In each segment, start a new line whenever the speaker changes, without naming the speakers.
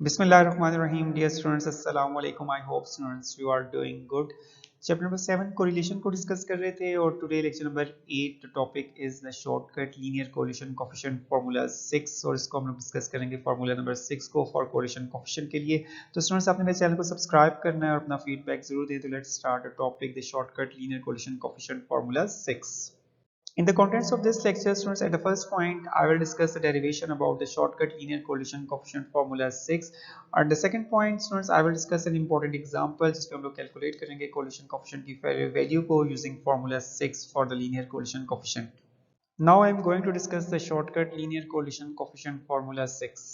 Bismillahirrahmanirrahim. Dear students, Assalamu alaikum. I hope students you are doing good. Chapter number 7 correlation को discuss कर रहे थे और today lecture number 8 topic is the shortcut linear correlation coefficient formula 6 और इसको हम लोग डिस्कस करेंगे फार्मूला नंबर 6 को फॉर कोरिलेशन कोफिशिएंट के लिए। तो स्टूडेंट्स आपने मेरे चैनल को सब्सक्राइब करना है और अपना फीडबैक जरूर दें। तो let's start the topic the shortcut linear correlation coefficient formula 6। In the contents of this lecture, students, at the first point, I will discuss the derivation about the shortcut linear correlation coefficient formula 6. And the second point, students, I will discuss an important example जिसमें हम लोग calculate करेंगे correlation coefficient की value को using formula 6 for the linear correlation coefficient. Now I am going to discuss the shortcut linear correlation coefficient formula 6.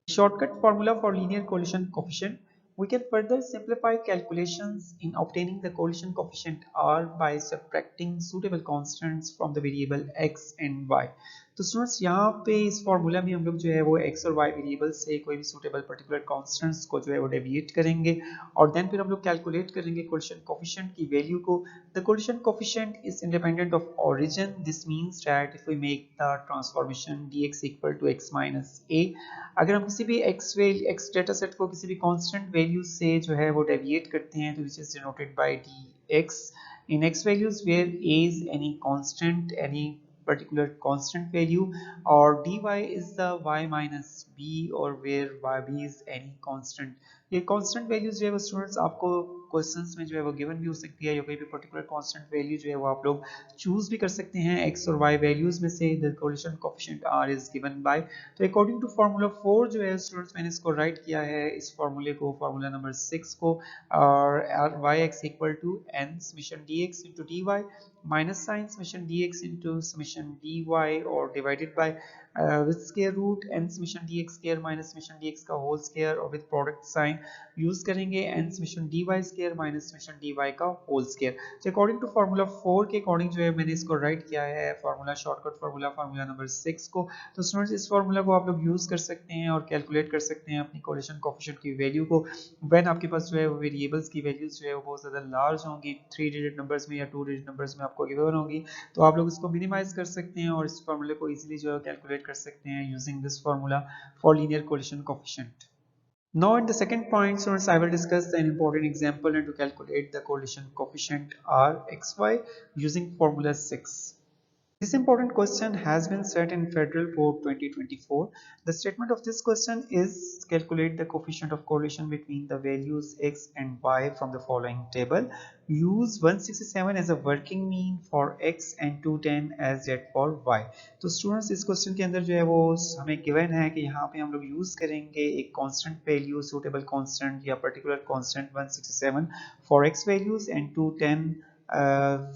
Shortcut formula for linear correlation coefficient. We can further simplify calculations in obtaining the correlation coefficient R by subtracting suitable constants from the variable x and y. तो students यहाँ पे इस formula में हम लोग जो है वो x और y वेरिएबल से कोई भी सूटेबल पर्टिकुलर कांस्टेंट्स को जो है वो डेविएट करेंगे और देन फिर हम लोग कैलकुलेट करेंगे कोरिलेशन कोफिशिएंट की वैल्यू को। The correlation coefficient is independent of origin. This means that if we make the transformation dx equal to x minus a, अगर हम किसी भी x डेटा सेट को किसी भी कांस्टेंट वैल्यू से जो है वो डेविएट करते हैं तो this is denoted by dx in x values where a is any constant, any particular constant value, or dy is the y minus b, or where yb is any constant. ये constant values जो है वो students आपको questions में जो है वो given भी हो सकती है या कोई भी पर्टिकुलर constant वैल्यू जो है वो आप लोग चूज भी कर सकते हैं x और y वैल्यूज में से। The correlation coefficient r is given by, तो अकॉर्डिंग टू फार्मूला 4 जो है स्टूडेंट्स मैंने इसको राइट किया है इस फार्मूले को, फार्मूला नंबर 6 को, और yx equal to n summation dx into dy minus sin summation dx into summation dy और divided by with square root n summation dx square minus summation dx का whole square और with product sign use करेंगे n summation dy square minus summation dy का whole square। तो according to formula 4 के according जो है मैंने इसको राइट किया है formula, shortcut formula, formula number 6 को। तो स्टूडेंट्स इस फार्मूला को आप लोग यूज कर सकते हैं और कैलकुलेट कर सकते हैं अपनी कोरिलेशन कोफिशिएंट की वैल्यू को व्हेन आपके पास जो है वेरिएबल्स की वैल्यूज जो है वो बहुत ज्यादा लार्ज होंगी, 3 डिजिट नंबर्स में या 2 डिजिट नंबर्स में आपको गिवन होगी, तो आप लोग इसको मिनिमाइज कर सकते हैं और इस फार्मूले को इजीली जो है कैलकुलेट कर सकते हैं using this formula for linear correlation coefficient. Now in the second point, students, I will discuss an important example and to calculate the correlation coefficient Rxy using formula 6. This important question has been set in Federal Board 2024. The statement of this question is calculate the coefficient of correlation between the values x and y from the following table. Use 167 as a working mean for x and 210 as z for y. तो students इस question के अंदर जो है वो हमें given है कि यहाँ पे हम लोग यूज करेंगे एक कांस्टेंट वैल्यू, सूटेबल कांस्टेंट या particular constant 167 for x values and 210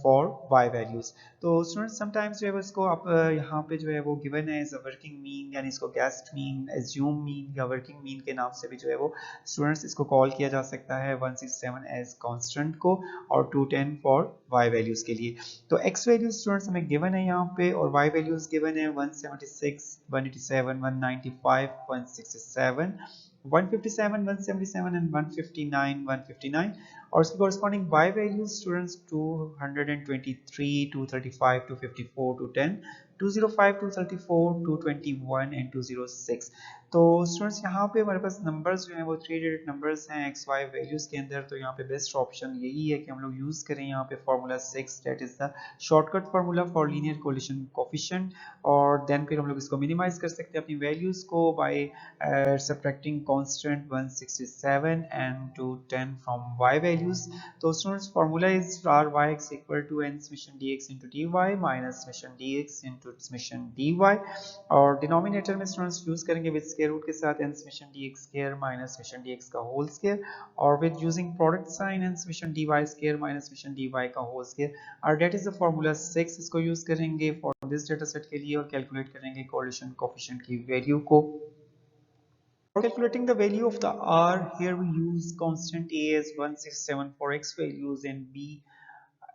for y values. तो स्टूडेंट्स समटाइम्स जो है इसको आप यहाँ पे जो है वो गिवन है एज अ वर्किंग मीन, यानी इसको गेस्ड मीन, एज्यूम मीन या वर्किंग मीन के नाम से भी जो है वो स्टूडेंट्स इसको कॉल किया जा सकता है 167 एज कांस्टेंट को और 210 फॉर y वैल्यूज के लिए। तो x वैल्यूज स्टूडेंट्स हमें गिवन है यहाँ पे और y वैल्यूज गिवन है 176, 187, 195, 167, 157, 177 and 159, 159 और उसकी corresponding y values students 223, 235, 254, 210, 205, 234, 221 and 206। तो स्टूडेंट्स यहाँ पे हमारे पास नंबर्स जो हैं वो 3 डिजिट नंबर्स हैं एक्स वाई वैल्यूज के अंदर, तो यहाँ पे बेस्ट ऑप्शन यही है कि हम लोग यूज करें यहाँ पे formula 6 that is the shortcut formula for linear correlation coefficient और देन फिर हम लोग इसको मिनिमाइज कर सकते हैं अपनी वैल्यूज को bye subtracting constant 167 and 210 from y values. तो students formula is Ryx equal to n summation dx into dy minus summation dx into summation dy और डिनोमिनेटर में स्टूडेंट्स यूज करेंगे विद स्क्वायर रूट के साथ n summation dx square minus summation dx का whole square और with using product sign n summation dy square minus summation dy का whole square और that is the formula 6। इसको use करेंगे for this data set के लिए और calculate करेंगे कोरिलेशन कोफिशिएंट की वैल्यू को। For calculating the value of the R, here we use constant A as 167 for X values and B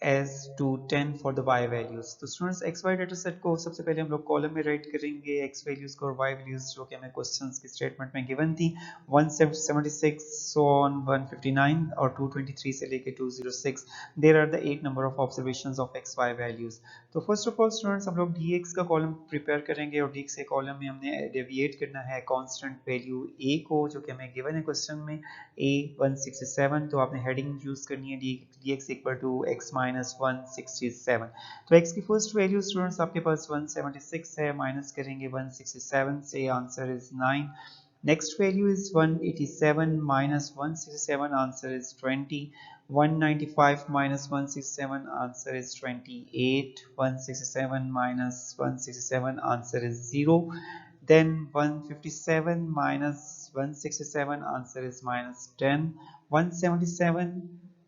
as to 10 for the y values. तो students X Y data set को सबसे पहले हम लोग column में right करेंगे x values को और y वैल्यूज जो कि हमें क्वेश्चंस की स्टेटमेंट में गिवन थी 176 सो ऑन 159 और 223 से लेके 206 there are the 8 number of observations of X Y values. तो फर्स्ट ऑफ ऑल स्टूडेंट्स हम लोग dx का कॉलम प्रिपेयर करेंगे और dx के कॉलम में हमने डेविएट करना है कांस्टेंट वैल्यू a को जो कि हमें गिवन है क्वेश्चन में a 167। तो आपने हेडिंग यूज करनी है dx equal to x minus 167। तो x की फर्स्ट वैल्यू स्टूडेंट्स आपके पास 176 है, माइनस करेंगे 167 से, answer is 9। Next value is 187 minus 167, answer is 20। 195 minus 167, answer is 28. 167 minus 167, answer is 0. Then 157 minus 167, answer is minus 10. 177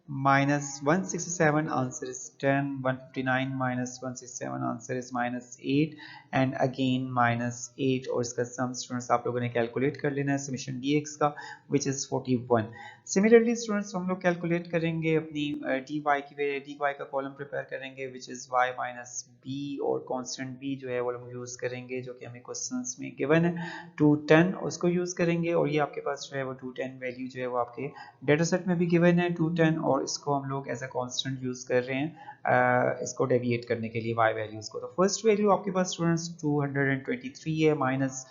minus 167, answer is 10. 159 minus 167, answer is minus 8 and again minus 8। और इसका some students आप लोगों ने calculate कर लेना है summation dx का which is 41। Similarly students हम लोग कैलकुलेट करेंगे अपनी dy का कॉलम प्रिपेयर करेंगे which is y minus b और कांस्टेंट b जो है वो हम यूज करेंगे जो कि हमें क्वेश्चंस में गिवन है 210, उसको यूज करेंगे और ये आपके पास जो है वो 210 वैल्यू जो है वो आपके डेटा सेट में भी गिवन है 210 और इसको हम लोग एज अ कांस्टेंट यूज कर रहे हैं इसको डेविएट करने के लिए y वैल्यूज को। तो फर्स्ट वैल्यू आपके पास स्टूडेंट्स 223 है माइनस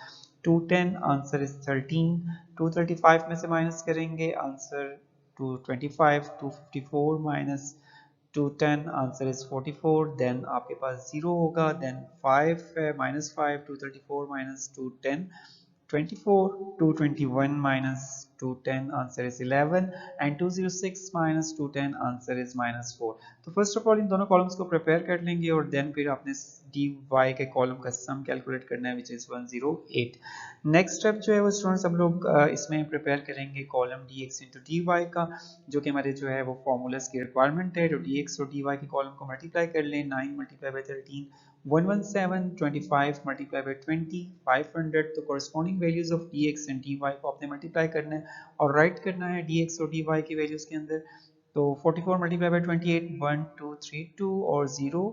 210, आंसर इज 13। 235 में से माइनस करेंगे answer 225। 254 minus 210, answer is 44। Then आपके पास 0 होगा, देन 5 है minus 5। 234 minus 210 24। 221 minus 210, answer is 11 and 206 minus 210, answer is minus 4। तो फर्स्ट ऑफ ऑल इन दोनों कॉलम्स को प्रिपेयर कर लेंगे और देन फिर आपने dy के कॉलम का सम कैलकुलेट करना है which is 108। नेक्स्ट स्टेप जो है वो स्टूडेंट्स हम लोग इसमें प्रिपेयर करेंगे कॉलम dx into dy का जो कि हमारे जो है वो फॉर्मूलाज की रिक्वायरमेंट है। तो dx और dy के कॉलम को मल्टीप्लाई कर लें 9 मल्टीप्लाई बाय 13 117, 25 multiplied by 20 500। तो corresponding values of dx and dy को आपने मल्टीप्लाई करना है और राइट करना है dx और dy की वैल्यूज के अंदर। तो 44 multiplied by 28 1 2 3 2 और 0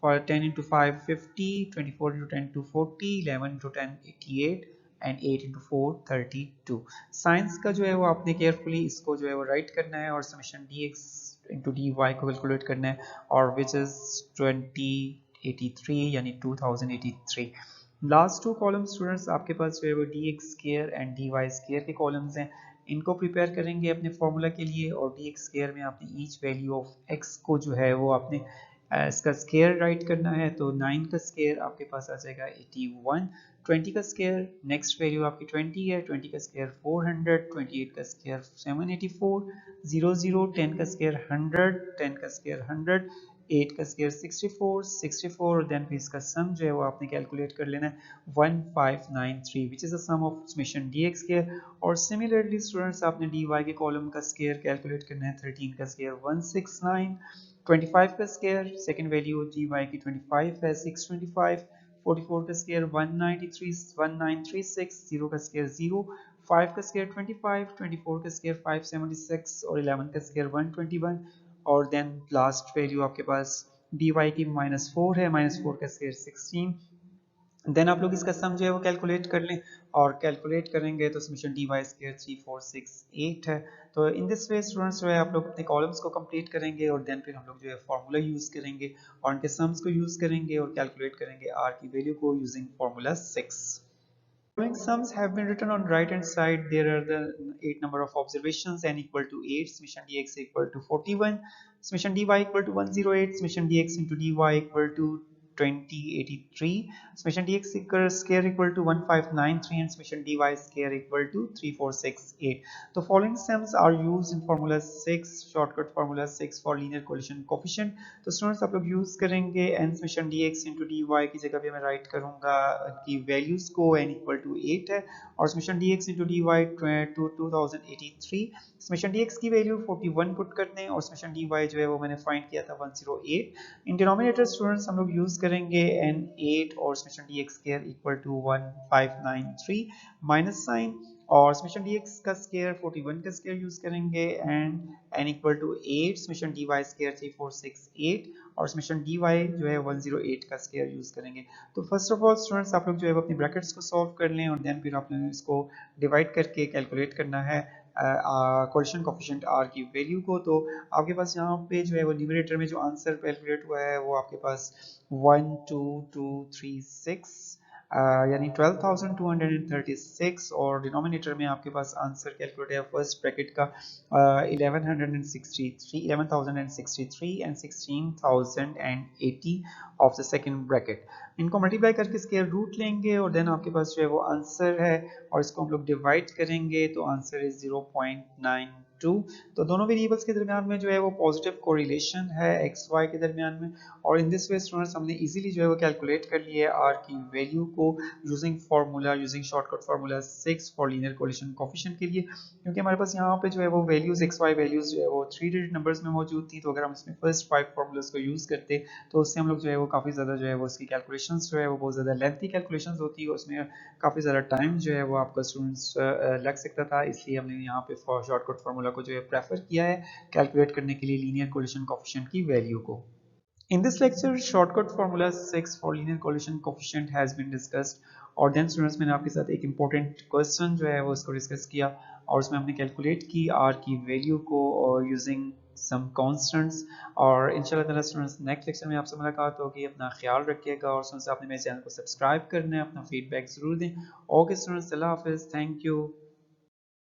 for 10 into 5 50, 24 into 10 to 40, 11 into 10 88 and 8 into 4 32। Science का जो है वो आपने केयरफुली इसको जो है वो राइट करना है और समेशन dx into dy को कैलकुलेट करना है और which is 2083 यानी 2083। लास्ट टू कॉलम स्टूडेंट्स आपके पास जो है वो dx square and dy square के कॉलम्स हैं, इनको प्रिपेयर करेंगे अपने फॉर्मूला के लिए और dx स्क्वायर में आपने ईच वैल्यू ऑफ x को जो है वो आपने इसका स्क्वायर राइट करना है। तो 9 का स्क्वायर आपके पास आ जाएगा 81। 20 का स्क्वायर नेक्स्ट वैल्यू आपकी 20 है, 20 का स्क्वायर 400, 28 का स्क्वायर 784, 00 10 का स्क्वायर 100, 10 का स्क्वायर 100, 8 का स्क्वायर 64, 64 देन फिर इसका सम जो है वो आपने कैलकुलेट कर लेना है 1593 which is the sum of summation dx square. और सिमिलरली स्टूडेंट्स आपने dy के कॉलम का स्क्वायर कैलकुलेट करना है 13 का स्क्वायर 169, 25 का स्क्वायर सेकंड वैल्यू dy की 25 है 625, 44 का स्क्वायर 1936, 0 का स्क्वायर 0, 5 का स्क्वायर 25, 24 का स्क्वायर 576 और 11 का स्क्वायर 121 और देन लास्ट वैल्यू आपके पास dy की -4 है, -4 का स्क्वायर 16। देन आप लोग इसका सम जो है वो कैलकुलेट कर लें और कैलकुलेट करेंगे तो समेशन dy स्क्वायर 3468 है। तो इन दिस वे स्टूडेंट्स जो है आप लोग अपने कॉलम्स को कंप्लीट करेंगे और देन फिर हम लोग जो है फार्मूला यूज करेंगे और उनके सम्स को यूज करेंगे और कैलकुलेट करेंगे r की वैल्यू को using formula 6। Following sums have been written on right hand side. There are the 8 number of observations n equal to 8, summation dx equal to 41, summation dy equal to 108, summation dx into dy equal to 2083, summation dx square equal to 1593 and summation dy square equal to 3468। So following sums are used in formula 6, shortcut formula 6 for linear correlation coefficient। तो students आप लोग use करेंगे n summation dx into dy की जगह पे मैं right करूंगा की वैल्यूज को n equal to 8 है और summation dx into dy to 2083, summation dx की वैल्यू 41 पुट करते हैं और summation dy जो है वो मैंने फाइंड किया था 108। इन डिनोमिनेटर स्टूडेंट्स हम लोग यूज करेंगे n8 और summation dx square equal to 1593 minus sign और समेशन डी एक्स का स्केयर 41 का स्केयर यूज करेंगे and n equal to 8, summation D Y square 3468 और समेशन डी वाई जो है 108 का स्केयर यूज करेंगे। तो फर्स्ट ऑफ ऑल स्टूडेंट्स आप लोग जो है अपनी ब्रैकेट्स को सॉल्व कर लें और देन फिर आप लोगों ने इसको डिवाइड करके कैलकुलेट करना है कोएफिशिएंट कोफिशिएंट आर की वैल्यू को। तो आपके पास यहाँ पे जो है वो न्यूमरेटर में जो आंसर कैलकुलेट हुआ है वो आपके पास 12236 यानी 12,236 और डिनोमिनेटर में आपके पास आंसर कैलकुलेट है फर्स्ट ब्रैकेट का 1163 and 16,080 of the second bracket. इनको मल्टीप्लाई करके स्क्वायर रूट लेंगे और देन आपके पास जो है वो आंसर है और इसको हम लोग डिवाइड करेंगे तो आंसर इज 0.92। तो दोनों वेरिएबल्स के दरमियान में जो है वो पॉजिटिव कोरिलेशन है एक्स वाई के दरमियान में। और इन दिस वे स्टूडेंट्स हमने इजीली जो है वो कैलकुलेट कर लिया है आर की वैल्यू को using shortcut formula 6 for linear correlation coefficient के लिए, क्योंकि हमारे पास यहाँ पे जो है वो वैल्यूज एक्स वाई वैल्यूज जो है वो 3 डिजिट नंबर्स में मौजूद थी। तो अगर हम इसमें फर्स्ट 5 फार्मूलाज को यूज करते तो उससे हम लोग जो है वो काफी ज्यादा जो है वो उसकी कैलकुलेशंस जो है वो बहुत ज्यादा लेंथी कैलकुलेशंस होती है, उसमें काफी ज्यादा टाइम जो है वो आपका स्टूडेंट्स लग सकता था। इसलिए हमने यहाँ पे शॉर्टकट फार्मूला को जो है प्रेफर किया है कैलकुलेट करने के लिए लीनियर कोरिलेशन कोएफिशिएंट की वैल्यू को। In this lecture, shortcut formula 6 for linear correlation coefficient has been discussed। और देन स्टूडेंट्स मैंने आपके साथ एक इम्पोर्टेंट क्वेश्चन जो है वो उसको डिस्कस किया और उसमें हमने कैलकुलेट की आर की वैल्यू को और यूजिंग सम कॉन्स्टेंट्स। और इंशाल्लाह ताला स्टूडेंट्स नेक्स्ट लेक्चर में आपसे मुलाकात होगी। अपना ख्याल रखिएगा और स्टूडेंट्स आपने मेरे चैनल को सब्सक्राइब करना है, अपना फीडबैक जरूर दें। ओके स्टूडेंट्स, अल्लाह हाफिज़, थैंक यू।